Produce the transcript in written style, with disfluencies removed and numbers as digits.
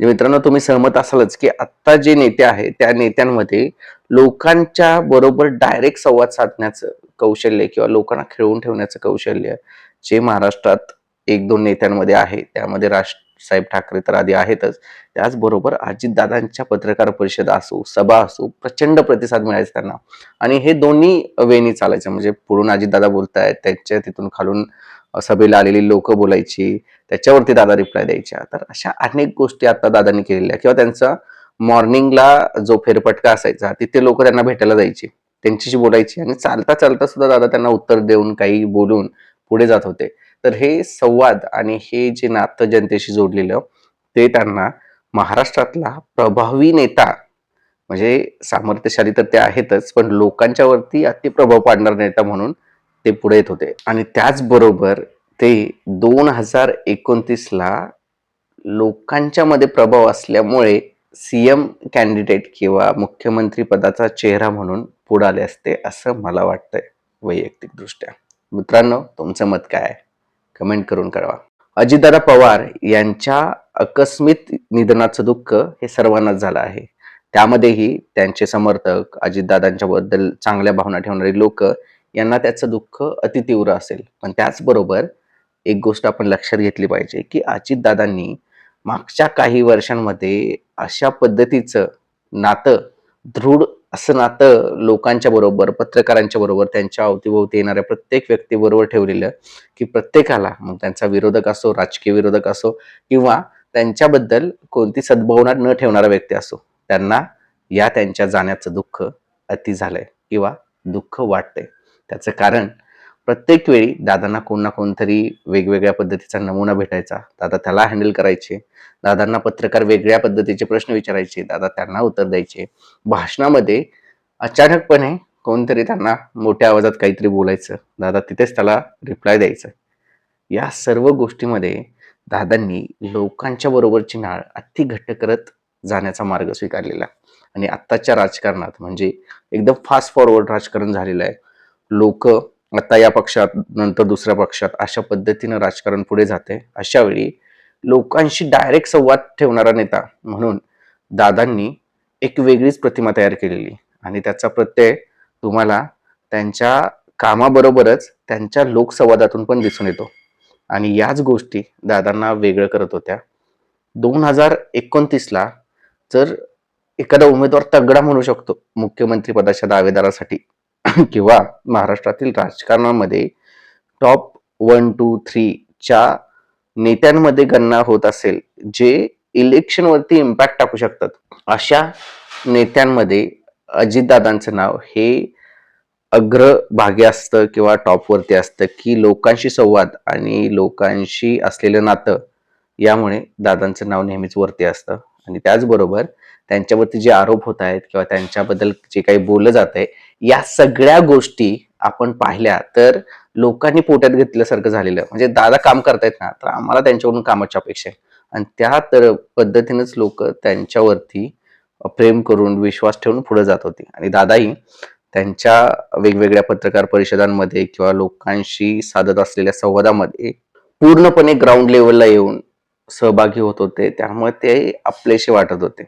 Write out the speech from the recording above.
म्हणजे मित्रांनो, तुम्ही सहमत असालच की आता जे नेते आहेत त्या नेत्यांमध्ये लोकांच्या बरोबर डायरेक्ट संवाद साधण्याचं कौशल्य किंवा लोकांना खेळवून ठेवण्याचं कौशल्य जे महाराष्ट्रात एक दोन नेत्यांमध्ये आहे. त्यामध्ये साहेब ठाकरे तर आधी आहेतच. त्याचबरोबर अजितदादांच्या पत्रकार परिषद असो, सभा असो, प्रचंड प्रतिसाद मिळायचा त्यांना. आणि हे दोन्ही वेनी चालायचं. म्हणजे पुढून अजितदादा बोलतायत, त्यांच्या तिथून खालून सभेला आलेली लोक बोलायची, त्याच्यावरती दादा रिप्लाय द्यायच्या. तर अशा अनेक गोष्टी आता दादांनी केलेल्या. किंवा त्यांचा मॉर्निंगला जो फेरफटका असायचा तिथे लोक त्यांना भेटायला जायची, त्यांच्याशी बोलायची आणि चालता चालता सुद्धा दादा त्यांना उत्तर देऊन काही बोलून पुढे जात होते. तर हे संवाद आणि हे जे नातं जनतेशी जोडलेलं ते त्यांना महाराष्ट्रातला प्रभावी नेता, म्हणजे सामर्थ्यशाली तर ते आहेतच, पण लोकांच्या वरती अतिप्रभाव पाडणारा नेता म्हणून ते पुढे येत होते. आणि त्याचबरोबर ते 2029 ला लोकांच्या मध्ये प्रभाव असल्यामुळे सीएम कॅन्डिडेट किंवा मुख्यमंत्री पदाचा चेहरा म्हणून पुढे आले असते असं मला वाटतंय वैयक्तिक दृष्ट्या. मित्रांनो, तुमचं मत काय आहे? कमेंट करून कळवा. अजितदादा पवार यांच्या आकस्मिक निधनाचं दुःख हे सर्वांनाच झालं आहे. त्यामध्येही त्यांचे समर्थक, अजितदादांच्या बद्दल चांगल्या भावना ठेवणारी लोक यांना त्याचं दुःख अतितीव्र असेल. पण त्याचबरोबर एक गोष्ट आपण लक्षात घेतली पाहिजे की अजितदादांनी मागच्या काही वर्षांमध्ये अशा पद्धतीचं नातं, दृढ असं नातं लोकांच्या बरोबर, पत्रकारांच्या बरोबर, त्यांच्या अवतीभोवती येणाऱ्या प्रत्येक व्यक्तीबरोबर ठेवलेलं की प्रत्येकाला, मग त्यांचा विरोधक असो, राजकीय विरोधक असो किंवा त्यांच्याबद्दल कोणती सद्भावना न ठेवणारा व्यक्ती असो, त्यांना या त्यांच्या जाण्याचं दुःख अति झालंय किंवा दुःख वाटतंय. त्याचं कारण प्रत्येक वेळी दादांना कोण ना कोणतरी वेगवेगळ्या पद्धतीचा नमुना भेटायचा. दादा त्याला हँडल करायचे. दादांना पत्रकार वेगळ्या पद्धतीचे प्रश्न विचारायचे, दादा त्यांना उत्तर द्यायचे. भाषणामध्ये अचानकपणे कोणतरी त्यांना मोठ्या आवाजात काहीतरी बोलायचं, दादा तिथेच त्याला रिप्लाय द्यायचं. या सर्व गोष्टीमध्ये दादांनी लोकांच्या बरोबरची नाळ अति घट्ट करत जाण्याचा मार्ग स्वीकारलेला. आणि आत्ताच्या राजकारणात म्हणजे एकदम फास्ट फॉरवर्ड राजकारण झालेलं आहे. लोक आता या पक्षात, नंतर दुसऱ्या पक्षात, अशा पद्धतीनं राजकारण पुढे जाते. अशा वेळी लोकांशी डायरेक्ट संवाद ठेवणारा नेता म्हणून दादांनी एक वेगळीच प्रतिमा तयार केलेली. आणि त्याचा प्रत्यय तुम्हाला त्यांच्या कामाबरोबरच त्यांच्या लोकसंवादातून पण दिसून येतो. आणि याच गोष्टी दादांना वेगळं करत होत्या. 2029 ला जर एखादा उमेदवार तगडा म्हणू शकतो मुख्यमंत्री पदाच्या दावेदारासाठी किंवा महाराष्ट्रातील राजकारणामध्ये टॉप 1, 2, 3 च्या नेत्यांमध्ये गणना होत असेल, जे इलेक्शनवरती इम्पॅक्ट टाकू शकतात, अशा नेत्यांमध्ये अजितदादांचं नाव हे अग्रभागी असतं किंवा टॉपवरती असतं. की लोकांशी संवाद आणि लोकांशी असलेलं नातं यामुळे दादांचं नाव नेहमीच वरती असतं. आणि त्याचबरोबर त्यांच्यावरती जे आरोप होत आहेत किंवा त्यांच्याबद्दल जे काही बोललं जात आहे, या सगळ्या गोष्टी आपण पाहिल्या तर लोकांनी पोटात घेतल्यासारखं झालेलं. म्हणजे दादा काम करतायत ना, तर आम्हाला त्यांच्याकडून कामाची अपेक्षा आहे. आणि त्या तर पद्धतीनेच लोक त्यांच्यावरती प्रेम करून, विश्वास ठेवून पुढे जात होते. आणि दादाही त्यांच्या वेगवेगळ्या पत्रकार परिषदांमध्ये किंवा लोकांशी साधत असलेल्या संवादामध्ये पूर्णपणे ग्राउंड लेवलला येऊन सहभागी होत होते. त्यामुळे ते आपलेसे वाटत होते.